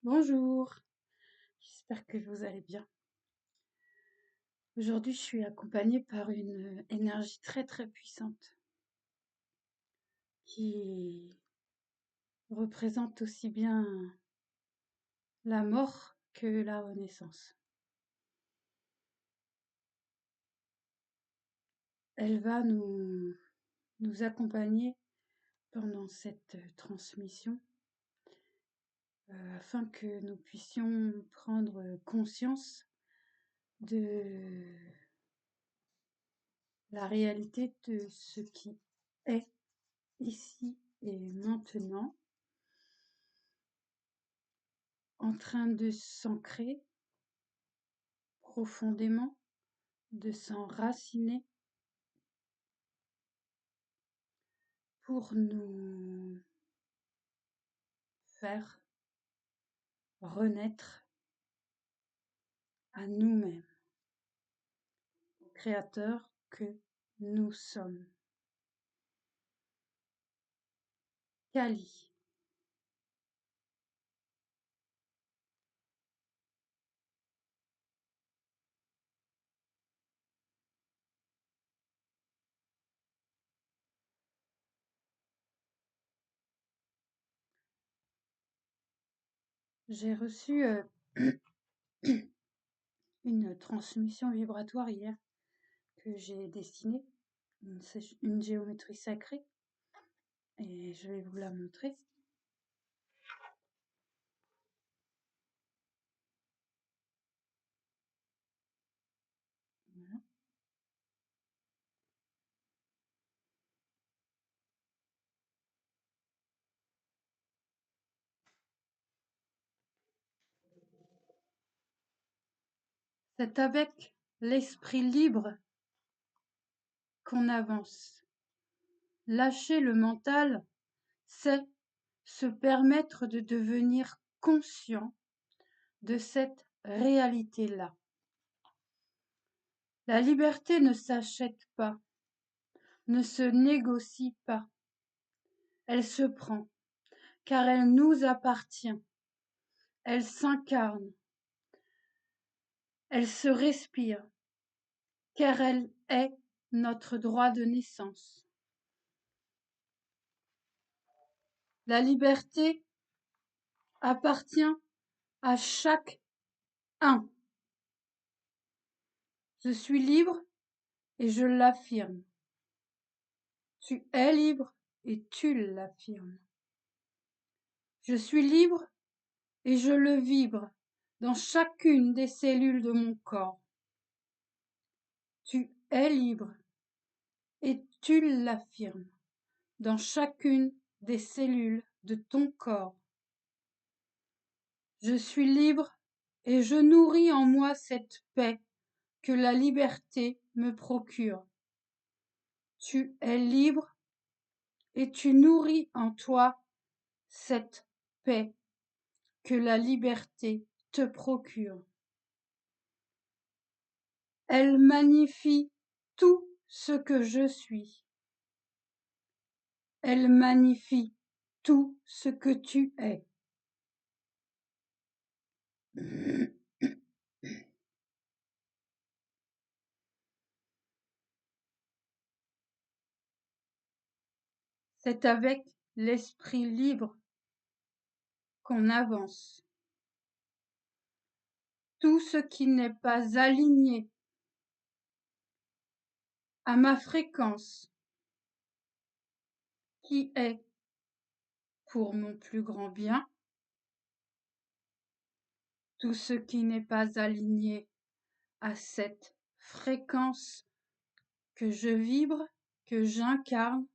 Bonjour, j'espère que vous allez bien. Aujourd'hui, je suis accompagnée par une énergie très très puissante qui représente aussi bien la mort que la renaissance. Elle va nous accompagner pendant cette transmission afin que nous puissions prendre conscience de la réalité de ce qui est ici et maintenant, en train de s'ancrer profondément, de s'enraciner pour nous faire renaître à nous-mêmes, au Créateur que nous sommes. Kali. J'ai reçu une transmission vibratoire hier que j'ai dessinée, une géométrie sacrée, et je vais vous la montrer. Voilà. C'est avec l'esprit libre qu'on avance. Lâcher le mental, c'est se permettre de devenir conscient de cette réalité-là. La liberté ne s'achète pas, ne se négocie pas. Elle se prend, car elle nous appartient. Elle s'incarne. Elle se respire, car elle est notre droit de naissance. La liberté appartient à chacun. Je suis libre et je l'affirme. Tu es libre et tu l'affirmes. Je suis libre et je le vibre dans chacune des cellules de mon corps. Tu es libre et tu l'affirmes dans chacune des cellules de ton corps. Je suis libre et je nourris en moi cette paix que la liberté me procure. Tu es libre et tu nourris en toi cette paix que la liberté te procure. Elle magnifie tout ce que je suis. Elle magnifie tout ce que tu es. C'est avec l'esprit libre qu'on avance. Tout ce qui n'est pas aligné à ma fréquence, qui est pour mon plus grand bien, tout ce qui n'est pas aligné à cette fréquence que je vibre, que j'incarne,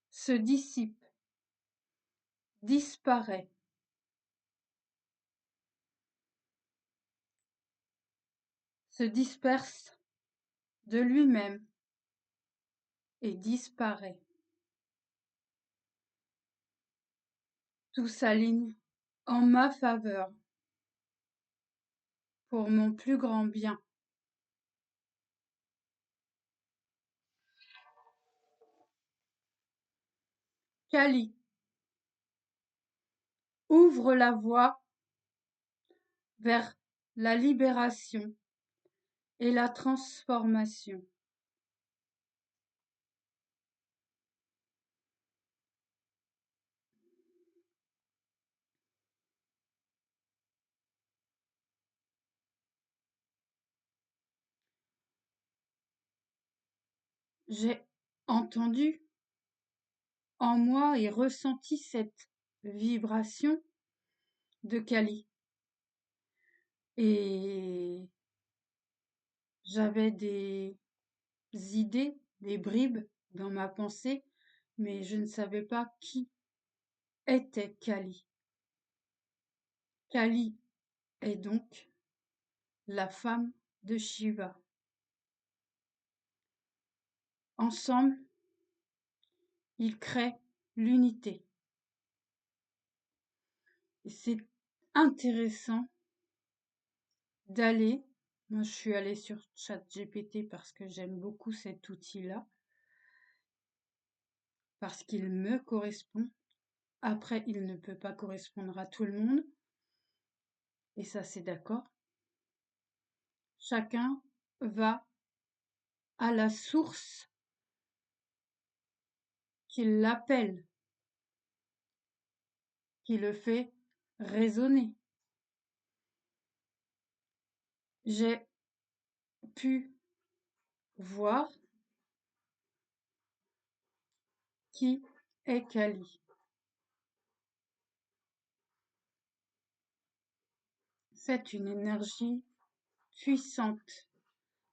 se dissipe, disparaît. Se disperse de lui-même et disparaît. Tout s'aligne en ma faveur pour mon plus grand bien. Kali, ouvre la voie vers la libération et la transformation. J'ai entendu en moi et ressenti cette vibration de Kali. Et j'avais des idées, des bribes dans ma pensée, mais je ne savais pas qui était Kali. Kali est donc la femme de Shiva. Ensemble, ils créent l'unité. Et c'est intéressant d'aller, moi je suis allée sur ChatGPT parce que j'aime beaucoup cet outil-là, parce qu'il me correspond. Après, il ne peut pas correspondre à tout le monde, et ça c'est d'accord. Chacun va à la source qui l'appelle, qui le fait résonner. J'ai pu voir qui est Kali. C'est une énergie puissante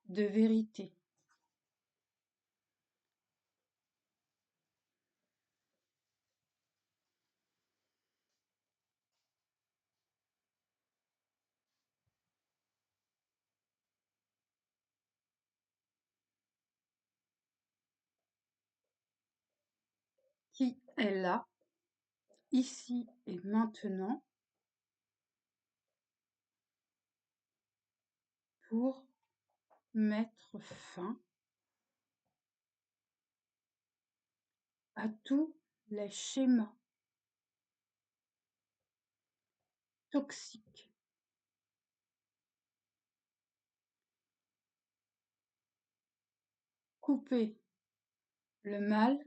de vérité. Qui est là, ici et maintenant, pour mettre fin à tous les schémas toxiques, couper le mal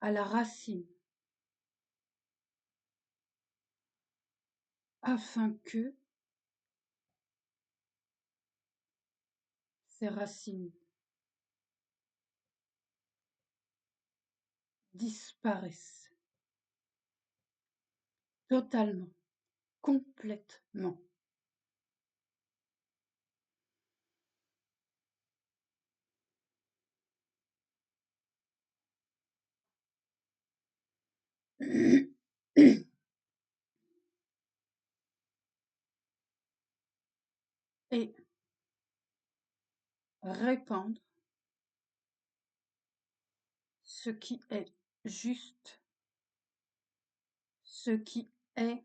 à la racine, afin que ces racines disparaissent totalement, complètement. Et répandre ce qui est juste, ce qui est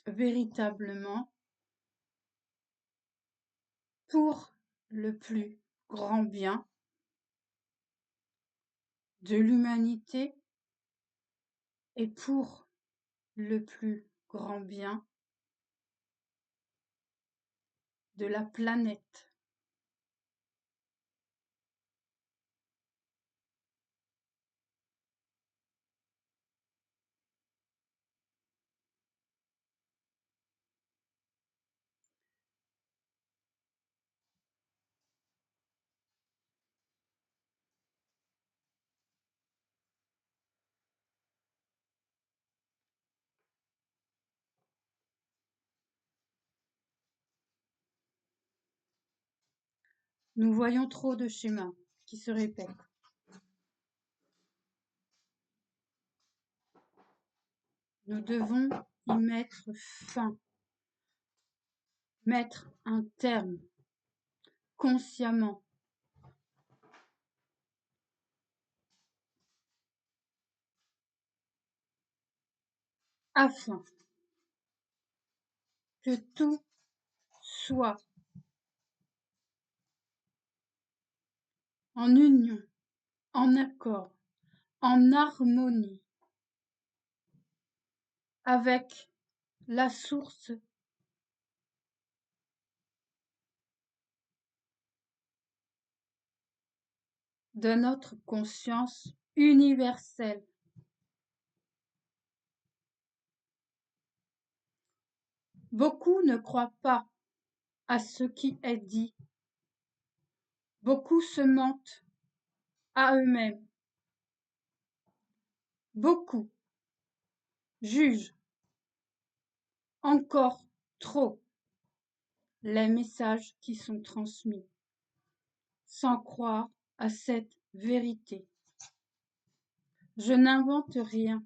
véritablement pour le plus grand bien de l'humanité et pour le plus grand bien de la planète. Nous voyons trop de schémas qui se répètent. Nous devons y mettre fin, mettre un terme consciemment. Afin que tout soit en union, en accord, en harmonie avec la source de notre conscience universelle. Beaucoup ne croient pas à ce qui est dit. Beaucoup se mentent à eux-mêmes. Beaucoup jugent encore trop les messages qui sont transmis, sans croire à cette vérité. Je n'invente rien.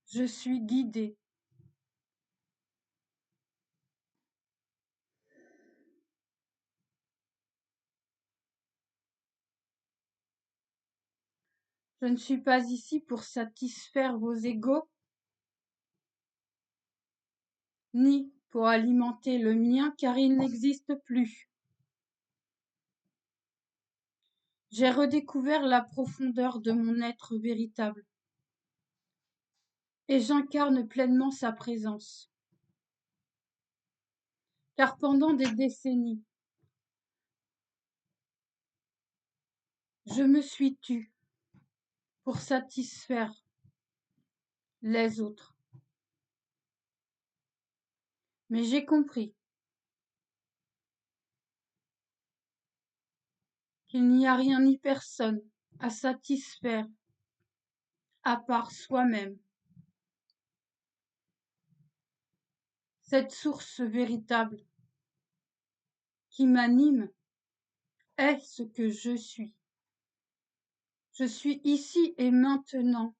Je suis guidée. Je ne suis pas ici pour satisfaire vos égos, ni pour alimenter le mien, car il n'existe plus. J'ai redécouvert la profondeur de mon être véritable, et j'incarne pleinement sa présence. Car pendant des décennies, je me suis tue pour satisfaire les autres. Mais j'ai compris qu'il n'y a rien ni personne à satisfaire à part soi-même. Cette source véritable qui m'anime est ce que je suis. Je suis ici et maintenant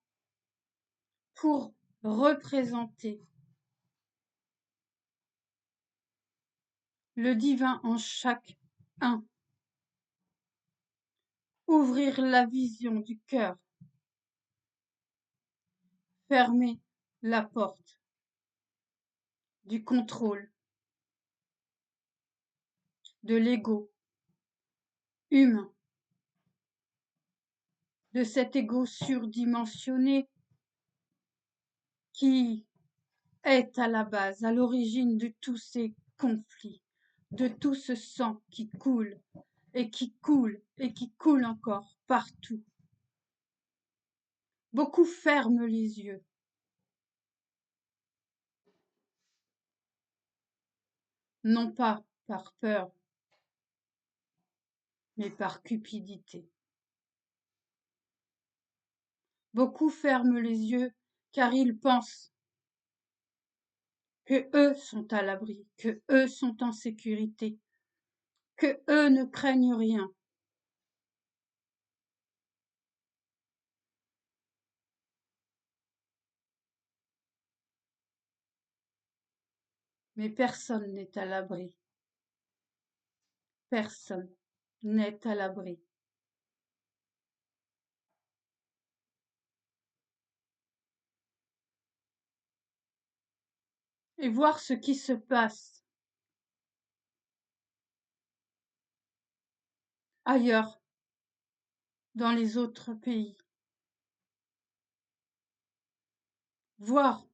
pour représenter le divin en chacun, ouvrir la vision du cœur, fermer la porte du contrôle, de l'ego humain, de cet ego surdimensionné qui est à la base, à l'origine de tous ces conflits, de tout ce sang qui coule et qui coule et qui coule encore partout. Beaucoup ferment les yeux. Non pas par peur, mais par cupidité. Beaucoup ferment les yeux car ils pensent que eux sont à l'abri, que eux sont en sécurité, que eux ne craignent rien. Mais personne n'est à l'abri. Personne n'est à l'abri. Et voir ce qui se passe ailleurs, dans les autres pays. Voir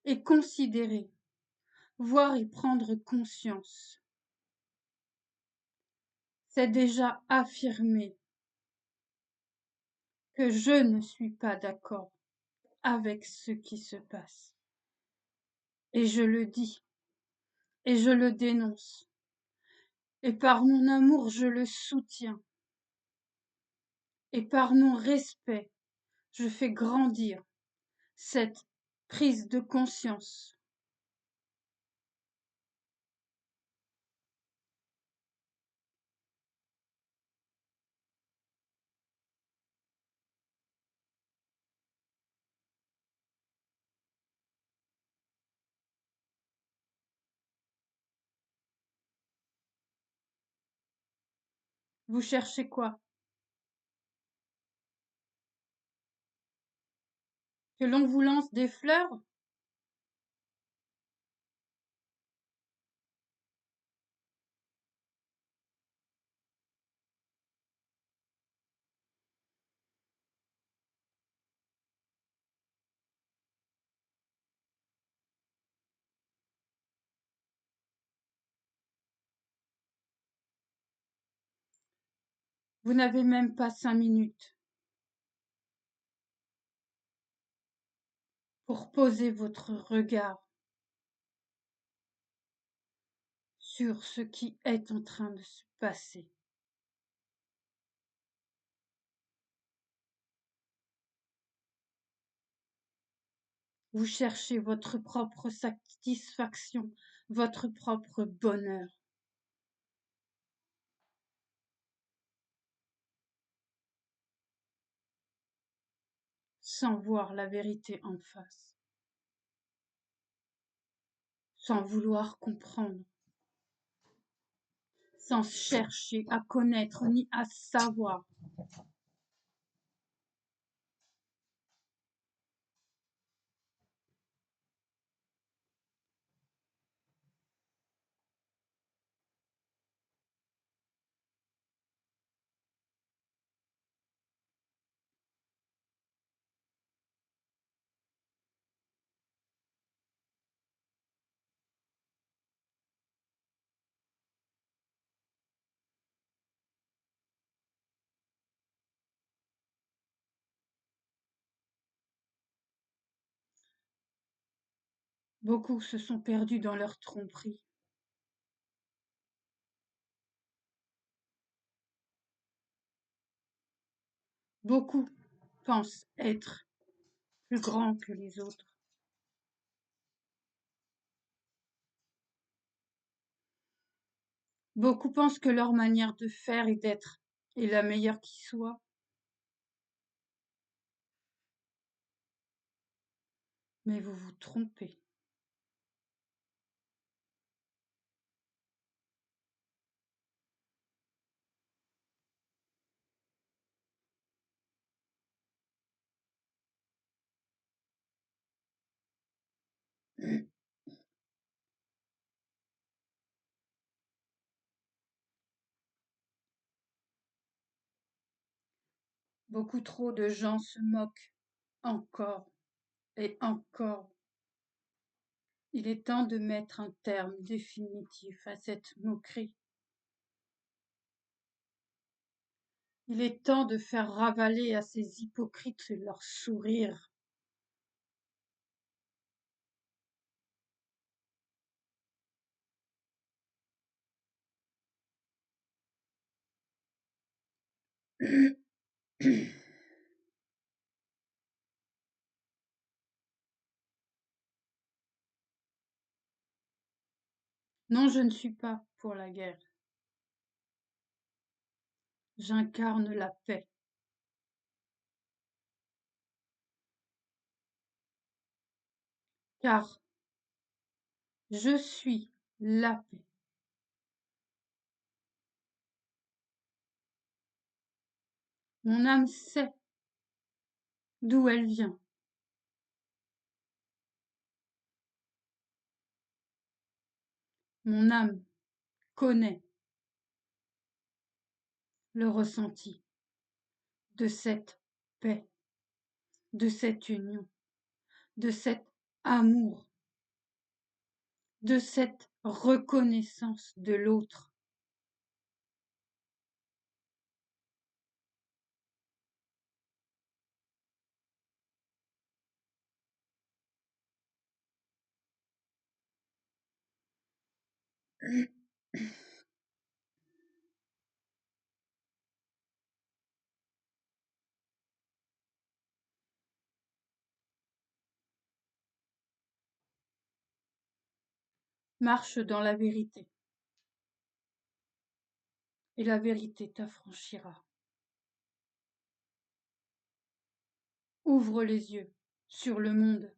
et considérer, voir et prendre conscience. C'est déjà affirmer que je ne suis pas d'accord avec ce qui se passe. Et je le dis, et je le dénonce, et par mon amour je le soutiens, et par mon respect je fais grandir cette prise de conscience. Vous cherchez quoi? Que l'on vous lance des fleurs? Vous n'avez même pas 5 minutes pour poser votre regard sur ce qui est en train de se passer. Vous cherchez votre propre satisfaction, votre propre bonheur. Sans voir la vérité en face, sans vouloir comprendre, sans chercher à connaître ni à savoir. Beaucoup se sont perdus dans leur tromperie. Beaucoup pensent être plus grands que les autres. Beaucoup pensent que leur manière de faire et d'être est la meilleure qui soit. Mais vous vous trompez. Beaucoup trop de gens se moquent encore et encore. Il est temps de mettre un terme définitif à cette moquerie. Il est temps de faire ravaler à ces hypocrites leur sourire. Non, je ne suis pas pour la guerre. J'incarne la paix, car je suis la paix. Mon âme sait d'où elle vient. Mon âme connaît le ressenti de cette paix, de cette union, de cet amour, de cette reconnaissance de l'autre. Marche dans la vérité, et la vérité t'affranchira. Ouvre les yeux sur le monde.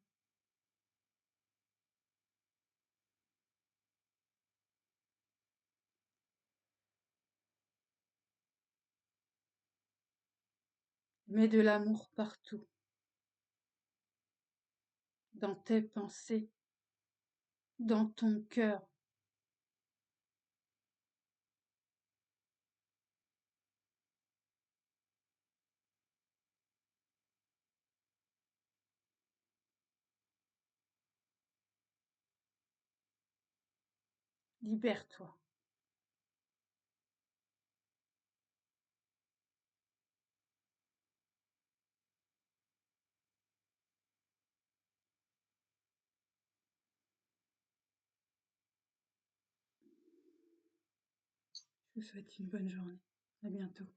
Mets de l'amour partout, dans tes pensées, dans ton cœur. Libère-toi. vous souhaite une bonne journée. À bientôt.